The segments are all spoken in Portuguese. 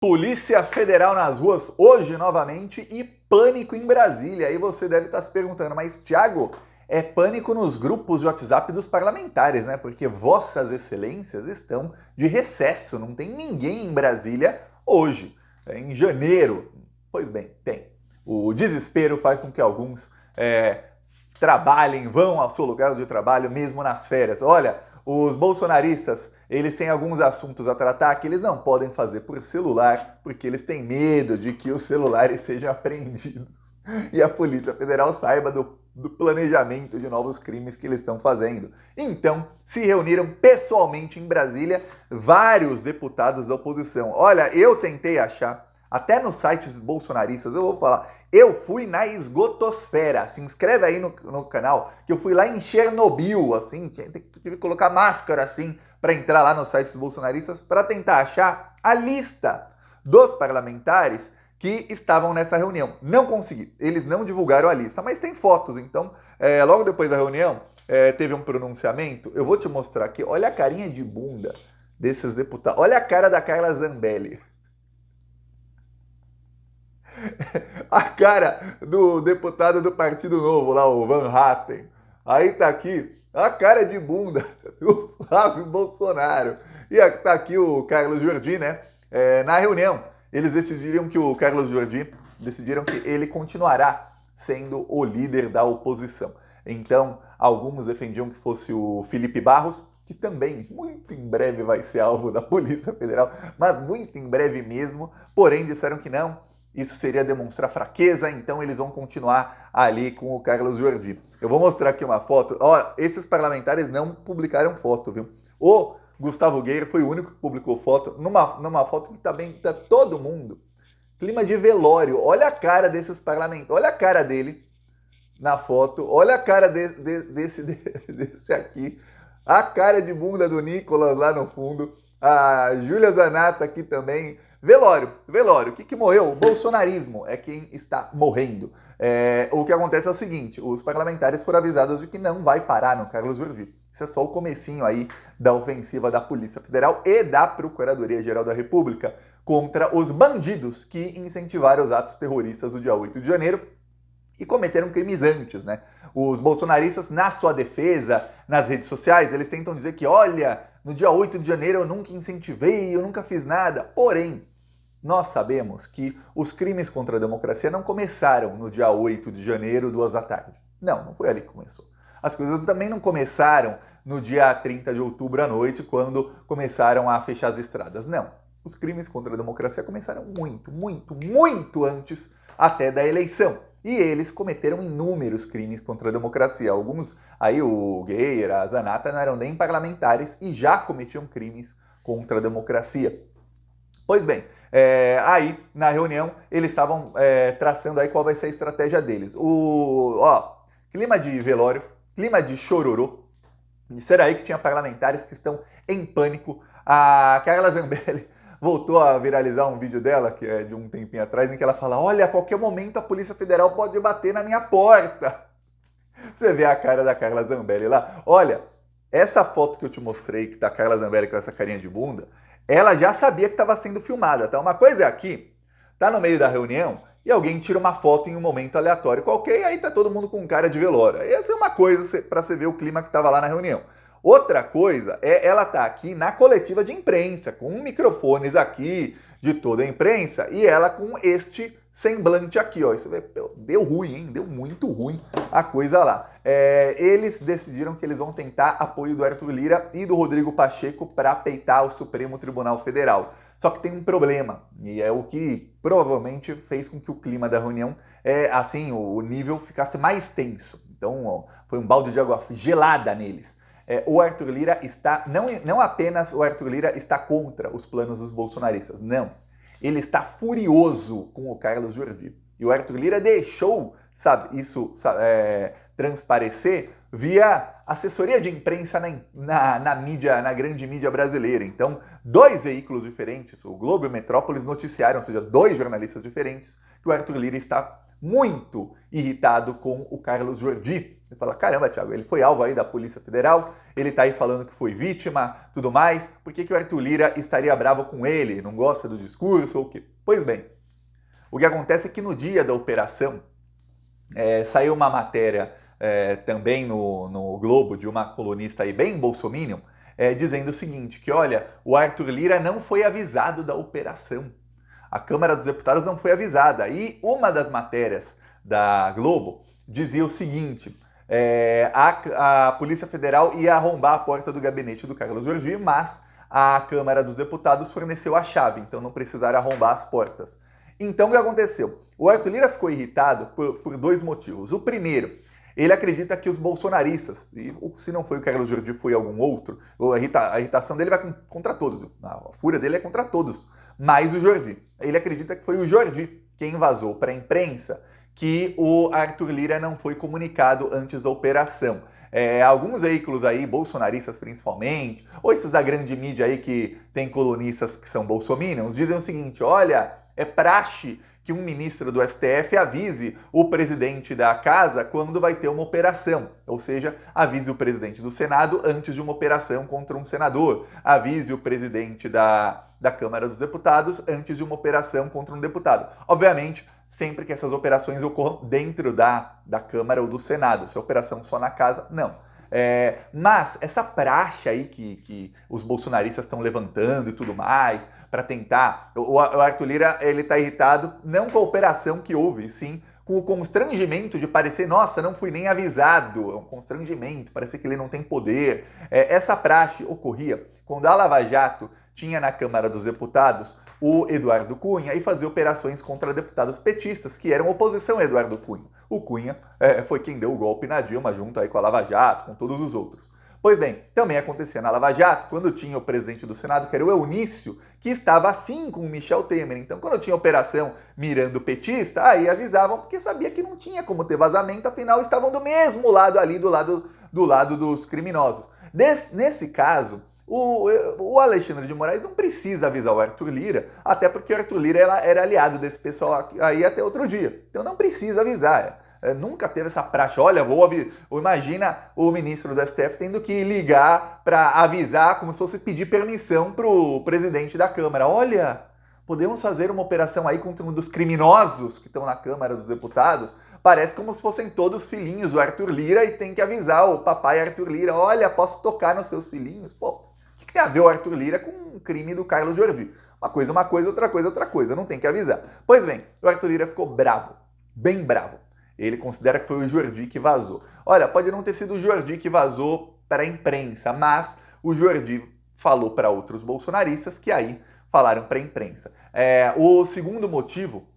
Polícia Federal nas ruas hoje novamente e pânico em Brasília. Aí você deve estar se perguntando, mas Thiago, é pânico nos grupos de WhatsApp dos parlamentares, né? Porque vossas excelências estão de recesso, não tem ninguém em Brasília hoje, em janeiro. Pois bem, tem. O desespero faz com que alguns trabalhem, vão ao seu lugar de trabalho mesmo nas férias. Olha, os bolsonaristas, eles têm alguns assuntos a tratar que eles não podem fazer por celular, porque eles têm medo de que os celulares sejam apreendidos e a Polícia Federal saiba do planejamento de novos crimes que eles estão fazendo. Então, se reuniram pessoalmente em Brasília vários deputados da oposição. Olha, eu tentei achar, até nos sites bolsonaristas, eu vou falar, eu fui na esgotosfera. Se inscreve aí no canal, que eu fui lá em Chernobyl, assim, tive que colocar máscara, assim, para entrar lá nos sites bolsonaristas, para tentar achar a lista dos parlamentares que estavam nessa reunião. Não consegui, eles não divulgaram a lista, mas tem fotos, então, logo depois da reunião, teve um pronunciamento, eu vou te mostrar aqui, olha a carinha de bunda desses deputados, olha a cara da Carla Zambelli. A cara do deputado do Partido Novo lá, o Van Hatten. Aí tá aqui a cara de bunda do Flávio Bolsonaro. E tá aqui o Carlos Jordi, né? Na reunião, eles decidiram que o Carlos Jordi, decidiram que ele continuará sendo o líder da oposição. Então, alguns defendiam que fosse o Felipe Barros, que também muito em breve vai ser alvo da Polícia Federal, mas muito em breve mesmo, porém disseram que não, isso seria demonstrar fraqueza, então eles vão continuar ali com o Carlos Jordi. Eu vou mostrar aqui uma foto. Ó, esses parlamentares não publicaram foto, viu? O Gustavo Guerra foi o único que publicou foto, numa foto que tá todo mundo. Clima de velório. Olha a cara desses parlamentares, olha a cara dele na foto, olha a cara desse aqui, a cara de bunda do Nicolas lá no fundo, a Júlia Zanata aqui também. Velório. O que morreu? O bolsonarismo é quem está morrendo. O que acontece é o seguinte, os parlamentares foram avisados de que não vai parar no Carlos Jordi. Isso é só o comecinho aí da ofensiva da Polícia Federal e da Procuradoria-Geral da República contra os bandidos que incentivaram os atos terroristas do dia 8 de janeiro e cometeram crimes antes, né? Os bolsonaristas, na sua defesa, nas redes sociais, eles tentam dizer que, olha, no dia 8 de janeiro eu nunca incentivei, eu nunca fiz nada. Porém, nós sabemos que os crimes contra a democracia não começaram no dia 8 de janeiro, 2 da tarde. Não foi ali que começou. As coisas também não começaram no dia 30 de outubro à noite, quando começaram a fechar as estradas. Não. Os crimes contra a democracia começaram muito antes até da eleição. E eles cometeram inúmeros crimes contra a democracia. Alguns, aí o Guerra, a Zanata, não eram nem parlamentares e já cometiam crimes contra a democracia. Pois bem, aí na reunião eles estavam traçando aí qual vai ser a estratégia deles. Clima de velório, clima de chororô. Será aí que tinha parlamentares que estão em pânico. A Carla Zambelli voltou a viralizar um vídeo dela, que é de um tempinho atrás, em que ela fala, olha, a qualquer momento a Polícia Federal pode bater na minha porta. Você vê a cara da Carla Zambelli lá? Olha, essa foto que eu te mostrei, que tá a Carla Zambelli com essa carinha de bunda, ela já sabia que estava sendo filmada, tá? Uma coisa é aqui, tá no meio da reunião, e alguém tira uma foto em um momento aleatório qualquer, e aí tá todo mundo com cara de velório. Essa é uma coisa para você ver o clima que estava lá na reunião. Outra coisa é ela tá aqui na coletiva de imprensa, com microfones aqui de toda a imprensa, e ela com este semblante aqui, ó. Você vê, deu ruim, hein? Deu muito ruim a coisa lá. Eles decidiram que eles vão tentar apoio do Arthur Lira e do Rodrigo Pacheco para peitar o Supremo Tribunal Federal. Só que tem um problema, e é o que provavelmente fez com que o clima da reunião, assim, o nível ficasse mais tenso. Então, ó, foi um balde de água gelada neles. O Arthur Lira está, não apenas o Arthur Lira está contra os planos dos bolsonaristas, não. Ele está furioso com o Carlos Jordi. E o Arthur Lira deixou, isso transparecer via assessoria de imprensa na mídia, na grande mídia brasileira. Então, 2 veículos diferentes, o Globo e o Metrópolis, noticiaram, ou seja, 2 jornalistas diferentes, que o Arthur Lira está muito irritado com o Carlos Jordi. Você fala, caramba, Thiago, ele foi alvo aí da Polícia Federal, ele tá aí falando que foi vítima, tudo mais, por que o Arthur Lira estaria bravo com ele? Não gosta do discurso ou o quê? Pois bem, o que acontece é que no dia da operação, saiu uma matéria também no Globo de uma colunista aí bem bolsominion, dizendo o seguinte, que olha, o Arthur Lira não foi avisado da operação. A Câmara dos Deputados não foi avisada. E uma das matérias da Globo dizia o seguinte, a Polícia Federal ia arrombar a porta do gabinete do Carlos Jordi, mas a Câmara dos Deputados forneceu a chave, então não precisaram arrombar as portas. Então o que aconteceu? O Arthur Lira ficou irritado por dois motivos. O primeiro, ele acredita que os bolsonaristas, e se não foi o Carlos Jordi, foi algum outro, a irritação dele vai contra todos, a fúria dele é contra todos, mais o Jordi. Ele acredita que foi o Jordi quem vazou para a imprensa que o Arthur Lira não foi comunicado antes da operação. Alguns veículos aí, bolsonaristas principalmente, ou esses da grande mídia aí que tem colunistas que são bolsominions, dizem o seguinte, olha, é praxe que um ministro do STF avise o presidente da casa quando vai ter uma operação. Ou seja, avise o presidente do Senado antes de uma operação contra um senador. Avise o presidente da Câmara dos Deputados antes de uma operação contra um deputado. Obviamente, sempre que essas operações ocorram dentro da Câmara ou do Senado. Se a operação só na casa, não. Mas essa praxe aí que os bolsonaristas estão levantando e tudo mais, para tentar... O Arthur Lira, ele tá irritado não com a operação que houve, sim com o constrangimento de parecer, nossa, não fui nem avisado. É um constrangimento, parece que ele não tem poder. Essa praxe ocorria quando a Lava Jato tinha na Câmara dos Deputados o Eduardo Cunha e fazia operações contra deputados petistas, que eram oposição a Eduardo Cunha. O Cunha foi quem deu o golpe na Dilma, junto aí com a Lava Jato, com todos os outros. Pois bem, também acontecia na Lava Jato, quando tinha o presidente do Senado, que era o Eunício, que estava assim com o Michel Temer. Então, quando tinha operação mirando petista, aí avisavam, porque sabia que não tinha como ter vazamento, afinal estavam do mesmo lado ali, do lado dos criminosos. Nesse caso, o Alexandre de Moraes não precisa avisar o Arthur Lira, até porque o Arthur Lira era aliado desse pessoal aí até outro dia. Então não precisa avisar. Nunca teve essa praxe. Olha, imagina o ministro do STF tendo que ligar para avisar, como se fosse pedir permissão para o presidente da Câmara. Olha, podemos fazer uma operação aí contra um dos criminosos que estão na Câmara dos Deputados? Parece como se fossem todos filhinhos do Arthur Lira e tem que avisar o papai Arthur Lira. Olha, posso tocar nos seus filhinhos? Pô, o que tem a ver o Arthur Lira com o crime do Carlos Jordi? Uma coisa, outra coisa. Não tem que avisar. Pois bem, o Arthur Lira ficou bravo, bem bravo. Ele considera que foi o Jordi que vazou. Olha, pode não ter sido o Jordi que vazou para a imprensa, mas o Jordi falou para outros bolsonaristas que aí falaram para a imprensa. O segundo motivo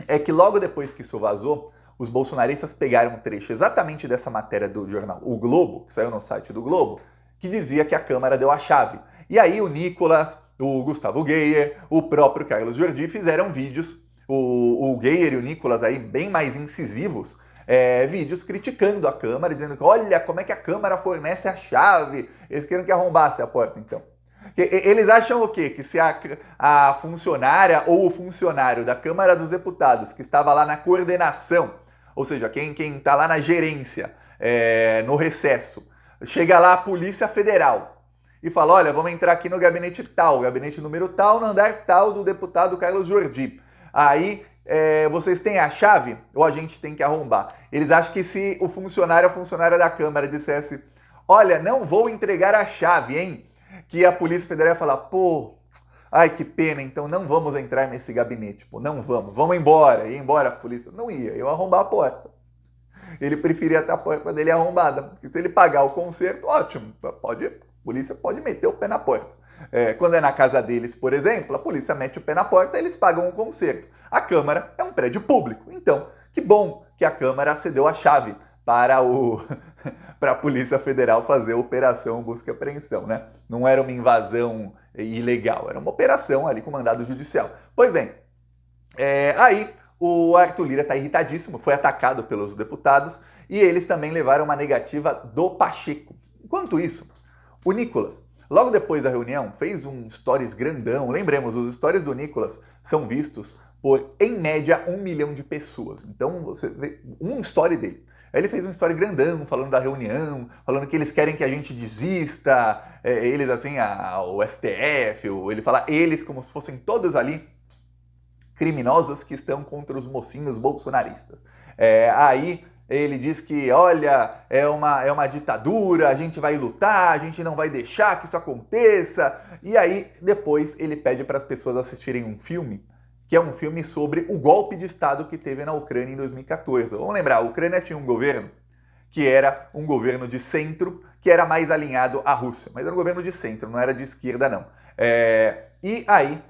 é que logo depois que isso vazou, os bolsonaristas pegaram um trecho exatamente dessa matéria do jornal O Globo, que saiu no site do Globo, que dizia que a Câmara deu a chave. E aí o Nicolas, o Gustavo Geyer, o próprio Carlos Jordi fizeram vídeos, o Geyer e o Nicolas aí bem mais incisivos, vídeos criticando a Câmara, dizendo que olha como é que a Câmara fornece a chave, eles queriam que arrombasse a porta então. Eles acham o quê? Que se a funcionária ou o funcionário da Câmara dos Deputados que estava lá na coordenação, ou seja, quem está lá na gerência, no recesso, chega lá a Polícia Federal e fala, olha, vamos entrar aqui no gabinete tal, gabinete número tal, no andar tal do deputado Carlos Jordi. Aí vocês têm a chave ou a gente tem que arrombar? Eles acham que se o funcionário ou a funcionária da Câmara dissesse, olha, não vou entregar a chave, hein? Que a Polícia Federal ia falar, pô, ai que pena, então não vamos entrar nesse gabinete, pô, não vamos embora, ia embora a polícia. Não ia arrombar a porta. Ele preferia ter a porta dele arrombada, porque se ele pagar o conserto, ótimo, a polícia pode meter o pé na porta. Quando é na casa deles, por exemplo, a polícia mete o pé na porta e eles pagam o conserto. A Câmara é um prédio público, então que bom que a Câmara cedeu a chave para a Polícia Federal fazer a operação busca e apreensão, né? Não era uma invasão ilegal, era uma operação ali com mandado judicial. Pois bem, aí o Arthur Lira está irritadíssimo, foi atacado pelos deputados e eles também levaram uma negativa do Pacheco. Enquanto isso, o Nicolas, logo depois da reunião, fez um stories grandão. Lembremos, os stories do Nicolas são vistos por, em média, 1 milhão de pessoas. Então, você vê um story dele. Aí ele fez uma história grandão, falando da reunião, falando que eles querem que a gente desista, eles assim, o STF, ele fala eles como se fossem todos ali criminosos que estão contra os mocinhos bolsonaristas. Aí ele diz que, olha, é uma ditadura, a gente vai lutar, a gente não vai deixar que isso aconteça. E aí, depois, ele pede para as pessoas assistirem um filme, que é um filme sobre o golpe de Estado que teve na Ucrânia em 2014. Vamos lembrar, a Ucrânia tinha um governo que era um governo de centro, que era mais alinhado à Rússia. Mas era um governo de centro, não era de esquerda, não. E aí,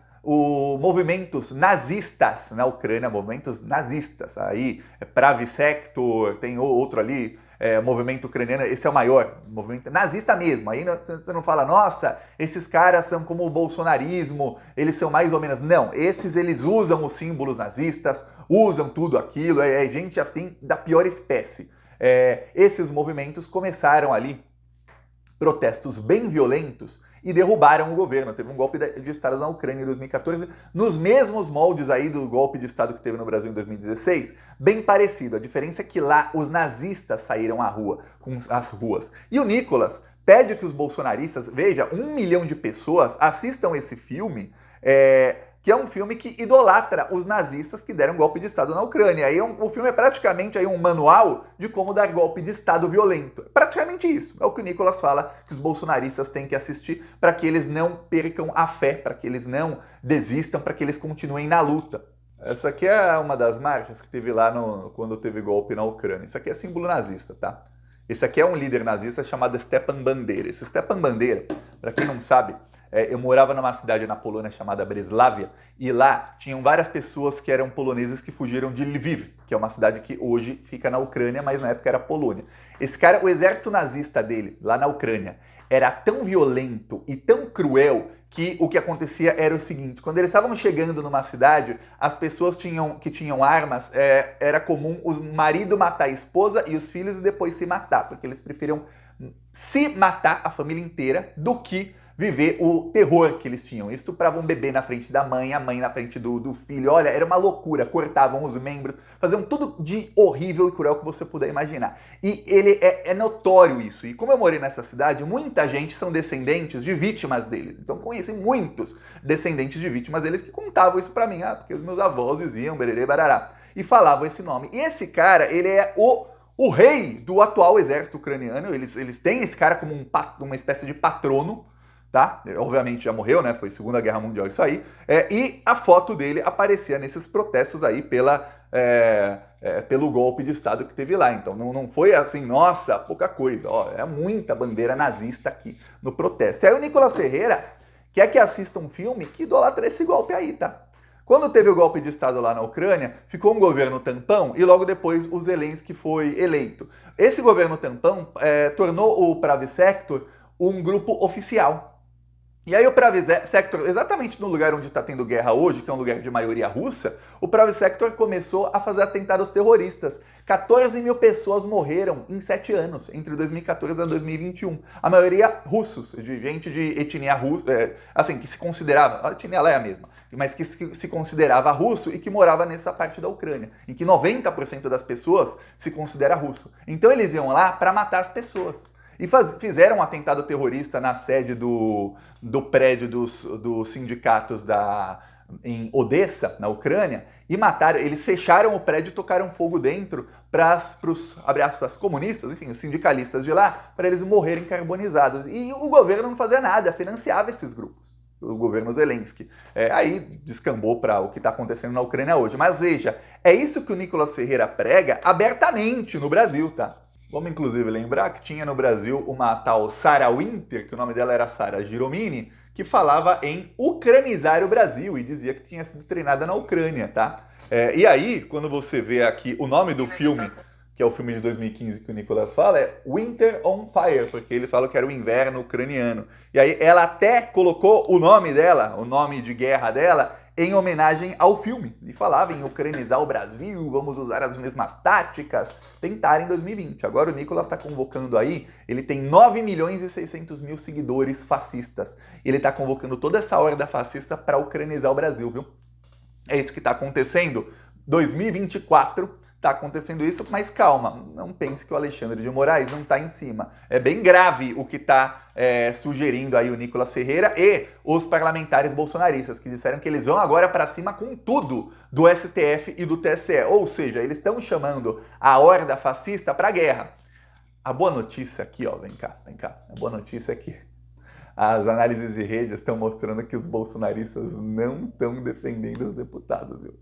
movimentos nazistas na Ucrânia, movimentos nazistas, aí Pravi Sector, tem outro ali, movimento ucraniano, esse é o maior, movimento nazista mesmo, aí você não fala, nossa, esses caras são como o bolsonarismo, eles são mais ou menos, não, eles usam os símbolos nazistas, usam tudo aquilo, é gente assim da pior espécie. Esses movimentos começaram ali, protestos bem violentos, e derrubaram o governo. Teve um golpe de Estado na Ucrânia em 2014, nos mesmos moldes aí do golpe de Estado que teve no Brasil em 2016, bem parecido. A diferença é que lá os nazistas saíram à rua, com as ruas. E o Nicolas pede que os bolsonaristas, veja, 1 milhão de pessoas assistam esse filme, que é um filme que idolatra os nazistas que deram golpe de Estado na Ucrânia. Aí o filme é praticamente aí um manual de como dar golpe de Estado violento. É praticamente isso. É o que o Nicolas fala que os bolsonaristas têm que assistir para que eles não percam a fé, para que eles não desistam, para que eles continuem na luta. Essa aqui é uma das marchas que teve lá quando teve golpe na Ucrânia. Isso aqui é símbolo nazista, tá? Esse aqui é um líder nazista chamado Stepan Bandeira. Esse Stepan Bandeira, para quem não sabe, eu morava numa cidade na Polônia chamada Breslavia, e lá tinham várias pessoas que eram poloneses que fugiram de Lviv, que é uma cidade que hoje fica na Ucrânia, mas na época era Polônia. Esse cara, o exército nazista dele, lá na Ucrânia, era tão violento e tão cruel que o que acontecia era o seguinte: quando eles estavam chegando numa cidade, as pessoas que tinham armas, era comum o marido matar a esposa e os filhos e depois se matar, porque eles preferiam se matar a família inteira do que viver o terror que eles tinham. Estupravam um bebê na frente da mãe, a mãe na frente do filho. Olha, era uma loucura. Cortavam os membros, faziam tudo de horrível e cruel que você puder imaginar. E ele é notório isso. E como eu morei nessa cidade, muita gente são descendentes de vítimas deles. Então conheci muitos descendentes de vítimas deles que contavam isso pra mim. Porque os meus avós diziam bererê barará. E falavam esse nome. E esse cara, ele é o rei do atual exército ucraniano. Eles têm esse cara como uma espécie de patrono, tá? Obviamente já morreu, né? Foi Segunda Guerra Mundial isso aí. E a foto dele aparecia nesses protestos aí pelo golpe de Estado que teve lá. Então não foi assim, nossa, pouca coisa. Ó, é muita bandeira nazista aqui no protesto. E aí o Nicolas Ferreira quer que assista um filme que idolatra esse golpe aí, tá? Quando teve o golpe de Estado lá na Ucrânia, ficou um governo tampão e logo depois o Zelensky foi eleito. Esse governo tampão tornou o Pravi Sector um grupo oficial. E aí o Pravi Sector, exatamente no lugar onde está tendo guerra hoje, que é um lugar de maioria russa, o Pravi Sector começou a fazer atentados terroristas. 14 mil pessoas morreram em 7 anos, entre 2014 e 2021. A maioria russos, de gente de etnia russa, assim, que se considerava, a etnia lá é a mesma, mas que se considerava russo e que morava nessa parte da Ucrânia, em que 90% das pessoas se considera russo. Então eles iam lá para matar as pessoas. E fizeram um atentado terrorista na sede do prédio dos sindicatos em Odessa, na Ucrânia, e mataram. Eles fecharam o prédio e tocaram fogo dentro para os, abre aspas, comunistas, enfim, os sindicalistas de lá, para eles morrerem carbonizados. E o governo não fazia nada, financiava esses grupos, o governo Zelensky. Aí descambou para o que está acontecendo na Ucrânia hoje. Mas veja, é isso que o Nicolas Ferreira prega abertamente no Brasil, tá? Vamos inclusive lembrar que tinha no Brasil uma tal Sarah Winter, que o nome dela era Sarah Giromini, que falava em ucranizar o Brasil e dizia que tinha sido treinada na Ucrânia, tá? E aí, quando você vê aqui o nome do filme, que é o filme de 2015 que o Nicolas fala, é Winter on Fire, porque eles falam que era o inverno ucraniano. E aí ela até colocou o nome dela, o nome de guerra dela, em homenagem ao filme. E falava em ucranizar o Brasil, vamos usar as mesmas táticas. Tentaram em 2020. Agora o Nicolas está convocando aí, ele tem 9 milhões e 600 mil seguidores fascistas. Ele está convocando toda essa horda fascista para ucranizar o Brasil, viu? É isso que está acontecendo. 2024 Está acontecendo isso, mas calma, não pense que o Alexandre de Moraes não está em cima. É bem grave o que está sugerindo aí o Nicolas Ferreira e os parlamentares bolsonaristas, que disseram que eles vão agora para cima com tudo do STF e do TSE. Ou seja, eles estão chamando a horda fascista para a guerra. A boa notícia aqui, ó, vem cá. A boa notícia é que as análises de rede estão mostrando que os bolsonaristas não estão defendendo os deputados, viu?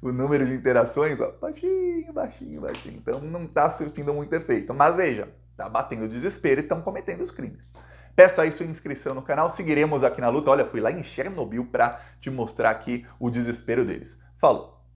O número de interações, ó, baixinho. Então não está surtindo muito efeito. Mas veja, tá batendo desespero e estão cometendo os crimes. Peça aí sua inscrição no canal, seguiremos aqui na luta. Olha, fui lá em Chernobyl para te mostrar aqui o desespero deles. Falou!